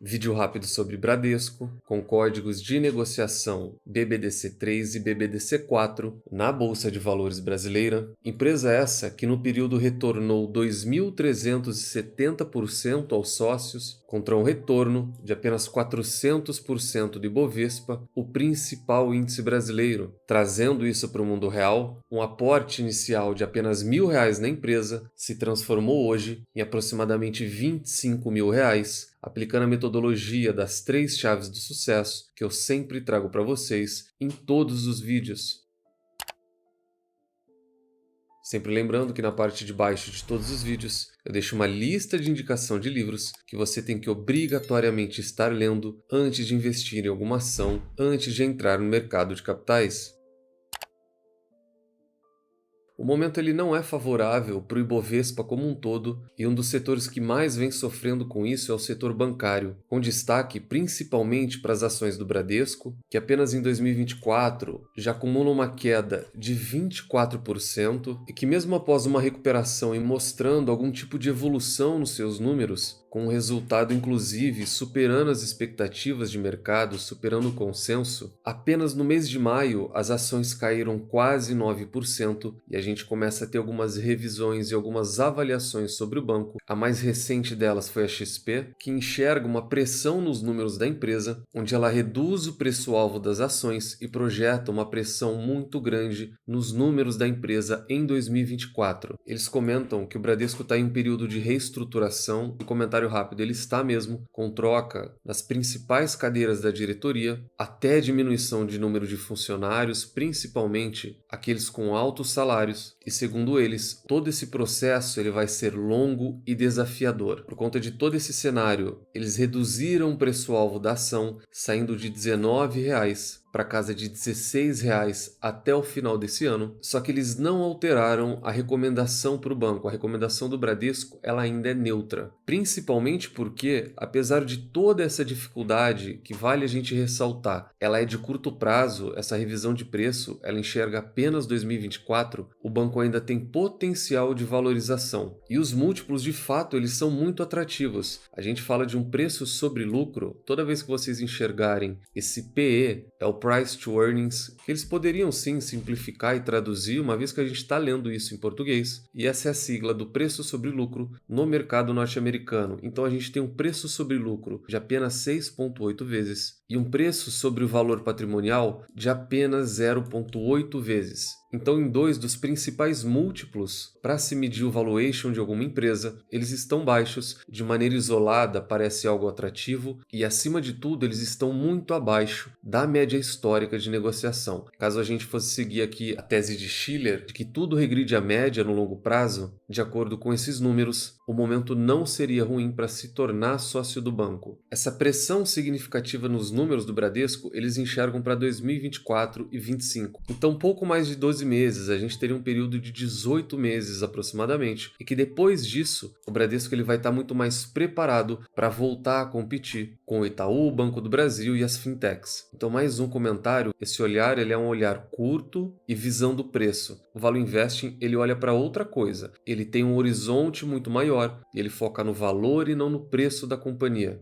Vídeo rápido sobre Bradesco, com códigos de negociação BBDC3 e BBDC4 na Bolsa de Valores brasileira. Empresa essa que no período retornou 2.370% aos sócios, contra um retorno de apenas 400% do Ibovespa, o principal índice brasileiro. Trazendo isso para o mundo real, um aporte inicial de apenas R$ 1.000 na empresa se transformou hoje em aproximadamente R$ 25.000, aplicando a metodologia das 3 chaves do sucesso que eu sempre trago para vocês em todos os vídeos. Sempre lembrando que na parte de baixo de todos os vídeos eu deixo uma lista de indicação de livros que você tem que obrigatoriamente estar lendo antes de investir em alguma ação, antes de entrar no mercado de capitais. O momento ele não é favorável para o Ibovespa como um todo, e um dos setores que mais vem sofrendo com isso é o setor bancário, com destaque principalmente para as ações do Bradesco, que apenas em 2024 já acumulam uma queda de 24% e que mesmo após uma recuperação e mostrando algum tipo de evolução nos seus números, com o resultado inclusive superando as expectativas de mercado, superando o consenso, apenas no mês de maio as ações caíram quase 9% e a gente começa a ter algumas revisões e algumas avaliações sobre o banco. A mais recente delas foi a XP, que enxerga uma pressão nos números da empresa, onde ela reduz o preço-alvo das ações e projeta uma pressão muito grande nos números da empresa em 2024. Eles comentam que o Bradesco está em um período de reestruturação e comentário rápido, ele está mesmo com troca nas principais cadeiras da diretoria, até diminuição de número de funcionários, principalmente aqueles com altos salários, e segundo eles, todo esse processo ele vai ser longo e desafiador. Por conta de todo esse cenário, eles reduziram o preço-alvo da ação, saindo de R$ 19 para casa de R$ 16 até o final desse ano, só que eles não alteraram a recomendação para o banco. A recomendação do Bradesco ela ainda é neutra, principalmente porque, apesar de toda essa dificuldade, que vale a gente ressaltar, ela é de curto prazo, essa revisão de preço, ela enxerga apenas 2024, o banco ainda tem potencial de valorização. E os múltiplos, de fato, eles são muito atrativos. A gente fala de um preço sobre lucro, toda vez que vocês enxergarem esse PE, é o Price to Earnings, que eles poderiam sim simplificar e traduzir, uma vez que a gente está lendo isso em português, e essa é a sigla do preço sobre lucro no mercado norte-americano. Então a gente tem um preço sobre lucro de apenas 6,8 vezes e um preço sobre o valor patrimonial de apenas 0,8 vezes. Então, em 2 dos principais múltiplos para se medir o valuation de alguma empresa, eles estão baixos, de maneira isolada parece algo atrativo e, acima de tudo, eles estão muito abaixo da média histórica de negociação. Caso a gente fosse seguir aqui a tese de Shiller, de que tudo regride à média no longo prazo, de acordo com esses números, o momento não seria ruim para se tornar sócio do banco. Essa pressão significativa nos números do Bradesco, eles enxergam para 2024 e 2025. Então, pouco mais de 12 meses, a gente teria um período de 18 meses aproximadamente, e que depois disso, o Bradesco ele vai estar muito mais preparado para voltar a competir com o Itaú, o Banco do Brasil e as fintechs. Então, mais um comentário, esse olhar ele é um olhar curto e visão do preço. O Value Investing ele olha para outra coisa, ele tem um horizonte muito maior, e ele foca no valor e não no preço da companhia.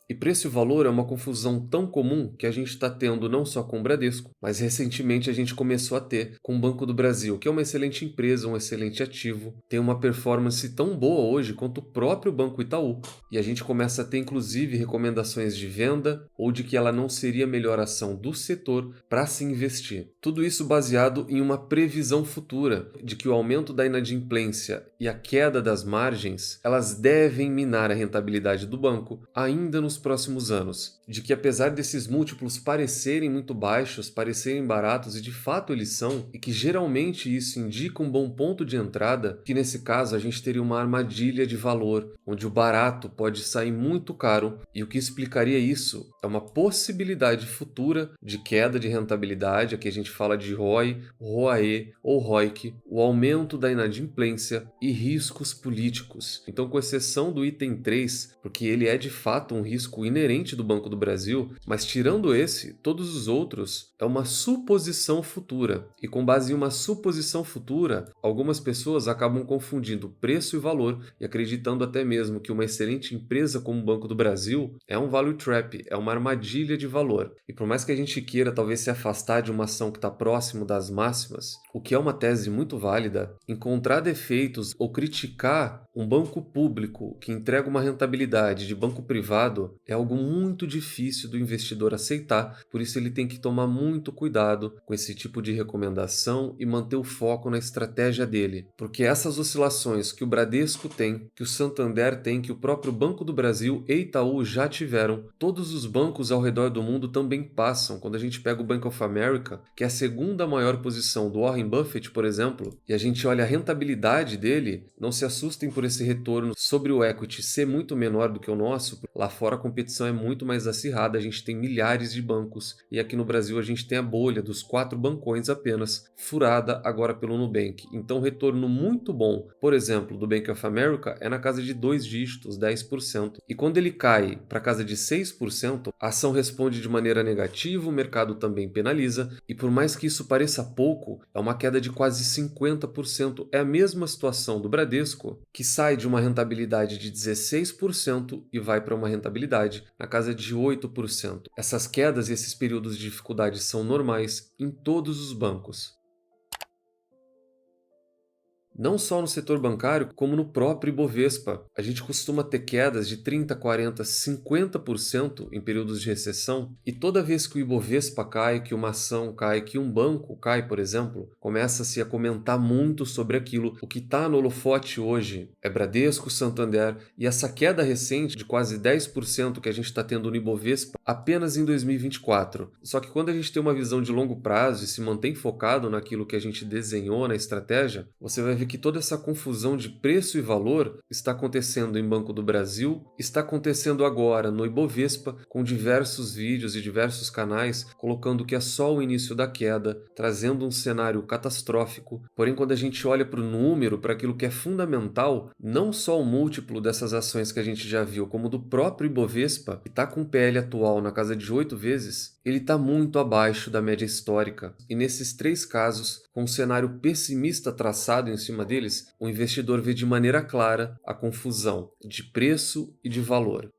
E preço e valor é uma confusão tão comum que a gente está tendo não só com o Bradesco, mas recentemente a gente começou a ter com o Banco do Brasil, que é uma excelente empresa, um excelente ativo, tem uma performance tão boa hoje quanto o próprio Banco Itaú. E a gente começa a ter inclusive recomendações de venda ou de que ela não seria a melhor ação do setor para se investir. Tudo isso baseado em uma previsão futura de que o aumento da inadimplência e a queda das margens, elas devem minar a rentabilidade do banco ainda nos próximos anos, de que apesar desses múltiplos parecerem muito baixos, parecerem baratos e de fato eles são, e que geralmente isso indica um bom ponto de entrada, que nesse caso a gente teria uma armadilha de valor, onde o barato pode sair muito caro, e o que explicaria isso é uma possibilidade futura de queda de rentabilidade, aqui a gente fala de ROI, ROAE ou ROIC, o aumento da inadimplência e riscos políticos. Então, com exceção do item 3, porque ele é de fato um risco risco inerente do Banco do Brasil, mas tirando esse, todos os outros é uma suposição futura. E com base em uma suposição futura, algumas pessoas acabam confundindo preço e valor e acreditando até mesmo que uma excelente empresa como o Banco do Brasil é um value trap, é uma armadilha de valor. E por mais que a gente queira talvez se afastar de uma ação que está próximo das máximas, o que é uma tese muito válida, encontrar defeitos ou criticar um banco público que entrega uma rentabilidade de banco privado é algo muito difícil do investidor aceitar, por isso ele tem que tomar muito cuidado com esse tipo de recomendação e manter o foco na estratégia dele, porque essas oscilações que o Bradesco tem, que o Santander tem, que o próprio Banco do Brasil e Itaú já tiveram, todos os bancos ao redor do mundo também passam. Quando a gente pega o Bank of America, que é a segunda maior posição do Warren Buffett, por exemplo, e a gente olha a rentabilidade dele, não se assustem por esse retorno sobre o equity ser muito menor do que o nosso. Lá fora a competição é muito mais acirrada, a gente tem milhares de bancos, e aqui no Brasil a gente tem a bolha dos 4 bancões apenas, furada agora pelo Nubank. Então retorno muito bom, por exemplo, do Bank of America é na casa de 2 dígitos, 10%. E quando ele cai para casa de 6%, a ação responde de maneira negativa, o mercado também penaliza, e por mais que isso pareça pouco, é uma queda de quase 50%. É a mesma situação do Bradesco, que sai de uma rentabilidade de 16% e vai para uma rentabilidade na casa de 8%. Essas quedas e esses períodos de dificuldade são normais em todos os bancos. Não só no setor bancário, como no próprio Ibovespa. A gente costuma ter quedas de 30, 40, 50% em períodos de recessão, e toda vez que o Ibovespa cai, que uma ação cai, que um banco cai, por exemplo, começa-se a comentar muito sobre aquilo. O que está no holofote hoje é Bradesco, Santander, e essa queda recente de quase 10% que a gente está tendo no Ibovespa apenas em 2024. Só que quando a gente tem uma visão de longo prazo e se mantém focado naquilo que a gente desenhou na estratégia, você vai ver que toda essa confusão de preço e valor está acontecendo em Banco do Brasil, está acontecendo agora no Ibovespa, com diversos vídeos e diversos canais colocando que é só o início da queda, trazendo um cenário catastrófico. Porém, quando a gente olha para o número, para aquilo que é fundamental, não só o múltiplo dessas ações que a gente já viu, como do próprio Ibovespa, que está com PL atual na casa de 8 vezes, ele está muito abaixo da média histórica. E nesses 3 casos, com um cenário pessimista traçado em cima deles, o investidor vê de maneira clara a confusão de preço e de valor.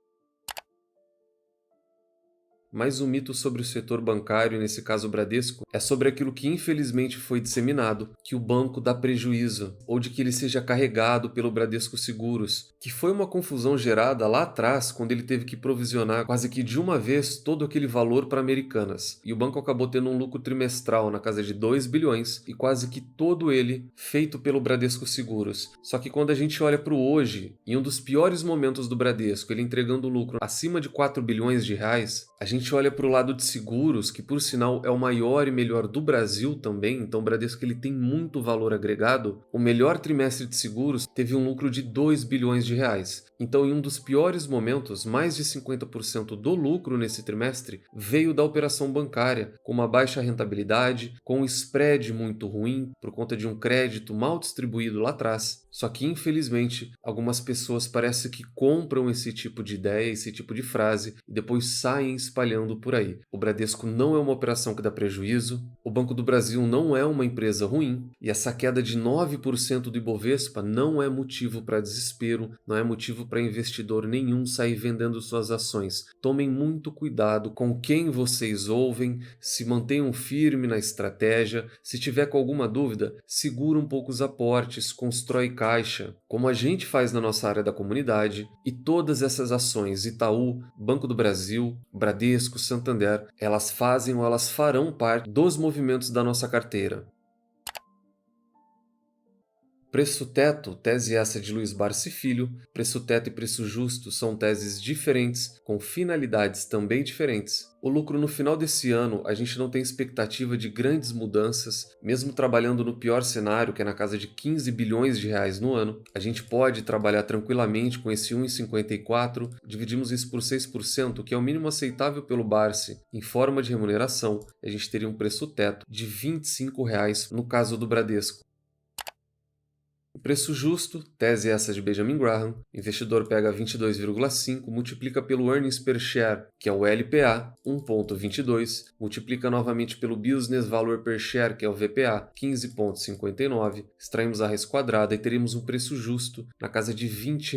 Mas o mito sobre o setor bancário, nesse caso o Bradesco, é sobre aquilo que infelizmente foi disseminado, que o banco dá prejuízo, ou de que ele seja carregado pelo Bradesco Seguros, que foi uma confusão gerada lá atrás, quando ele teve que provisionar quase que de uma vez todo aquele valor para Americanas. E o banco acabou tendo um lucro trimestral na casa de 2 bilhões, e quase que todo ele feito pelo Bradesco Seguros. Só que quando a gente olha para o hoje, em um dos piores momentos do Bradesco, ele entregando lucro acima de 4 bilhões de reais, a gente olha para o lado de seguros, que por sinal é o maior e melhor do Brasil também, então o Bradesco ele tem muito valor agregado. O melhor trimestre de seguros teve um lucro de 2 bilhões de reais. Então, em um dos piores momentos, mais de 50% do lucro nesse trimestre veio da operação bancária, com uma baixa rentabilidade, com um spread muito ruim, por conta de um crédito mal distribuído lá atrás. Só que, infelizmente, algumas pessoas parece que compram esse tipo de ideia, esse tipo de frase, e depois saem espalhando por aí. O Bradesco não é uma operação que dá prejuízo, o Banco do Brasil não é uma empresa ruim, e essa queda de 9% do Ibovespa não é motivo para desespero, não é motivo para investidor nenhum sair vendendo suas ações. Tomem muito cuidado com quem vocês ouvem, se mantenham firme na estratégia. Se tiver com alguma dúvida, segura um pouco os aportes, constrói caixa, como a gente faz na nossa área da comunidade. E todas essas ações, Itaú, Banco do Brasil, Bradesco, Santander, elas fazem ou elas farão parte dos movimentos da nossa carteira. Preço teto, tese essa de Luiz Barsi Filho. Preço teto e preço justo são teses diferentes, com finalidades também diferentes. O lucro no final desse ano, a gente não tem expectativa de grandes mudanças, mesmo trabalhando no pior cenário, que é na casa de 15 bilhões de reais no ano. A gente pode trabalhar tranquilamente com esse 1,54, dividimos isso por 6%, que é o mínimo aceitável pelo Barsi, em forma de remuneração, a gente teria um preço teto de R$ 25 no caso do Bradesco. O preço justo, tese essa de Benjamin Graham, o investidor pega 22,5, multiplica pelo Earnings Per Share, que é o LPA, 1,22, multiplica novamente pelo Business Value Per Share, que é o VPA, 15,59, extraímos a raiz quadrada e teríamos um preço justo na casa de R$ 20.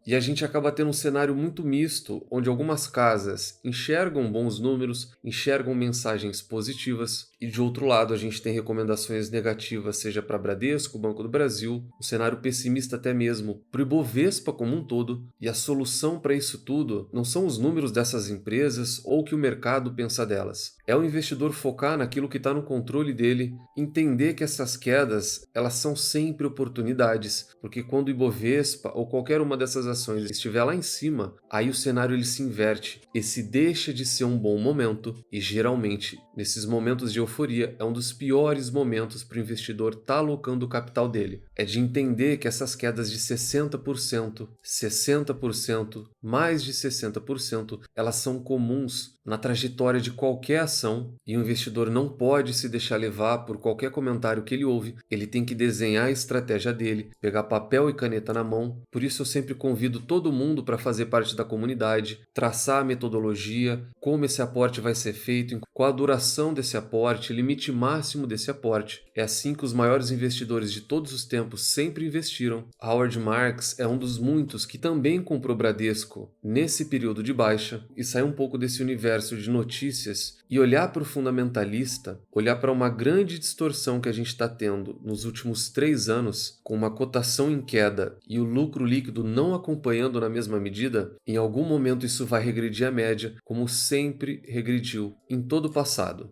E a gente acaba tendo um cenário muito misto, onde algumas casas enxergam bons números, enxergam mensagens positivas, e de outro lado a gente tem recomendações negativas, seja para Bradesco, Banco do Brasil, um cenário pessimista até mesmo para o Ibovespa como um todo, e a solução para isso tudo não são os números dessas empresas ou o que o mercado pensa delas. É o investidor focar naquilo que está no controle dele, entender que essas quedas elas são sempre oportunidades, porque quando o Ibovespa ou qualquer uma dessas ações estiver lá em cima, aí o cenário ele se inverte. Esse deixa de ser um bom momento e geralmente nesses momentos de euforia é um dos piores momentos para o investidor estar alocando o capital dele. É de entender que essas quedas de 60%, 60%, mais de 60%, elas são comuns na trajetória de qualquer ação e o investidor não pode se deixar levar por qualquer comentário que ele ouve. Ele tem que desenhar a estratégia dele, pegar papel e caneta na mão. Por isso eu sempre convido todo mundo para fazer parte da comunidade, traçar a metodologia, como esse aporte vai ser feito, qual a duração desse aporte, limite máximo desse aporte. É assim que os maiores investidores de todos os tempos sempre investiram. Howard Marks é um dos muitos que também comprou Bradesco nesse período de baixa e saiu um pouco desse universo de notícias e olhar para o fundamentalista, olhar para uma grande distorção que a gente está tendo nos últimos 3 anos, com uma cotação em queda e o lucro líquido não acompanhando na mesma medida, em algum momento isso vai regredir à média, como sempre regrediu em todo o passado.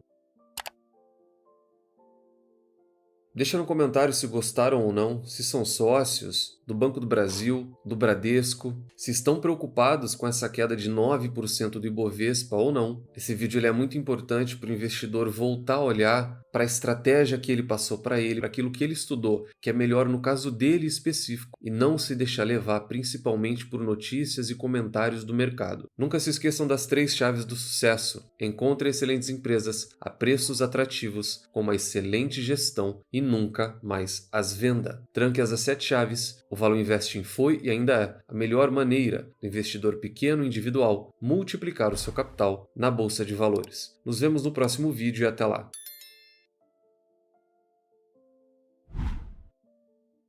Deixa no comentário se gostaram ou não, se são sócios do Banco do Brasil, do Bradesco, se estão preocupados com essa queda de 9% do Ibovespa ou não. Esse vídeo ele é muito importante para o investidor voltar a olhar para a estratégia que ele passou para ele, para aquilo que ele estudou, que é melhor no caso dele específico, e não se deixar levar principalmente por notícias e comentários do mercado. Nunca se esqueçam das 3 chaves do sucesso. Encontre excelentes empresas a preços atrativos, com uma excelente gestão e nunca mais as venda. Tranque as 7 chaves. O Valor Investing foi e ainda é a melhor maneira do investidor pequeno individual multiplicar o seu capital na Bolsa de Valores. Nos vemos no próximo vídeo e até lá!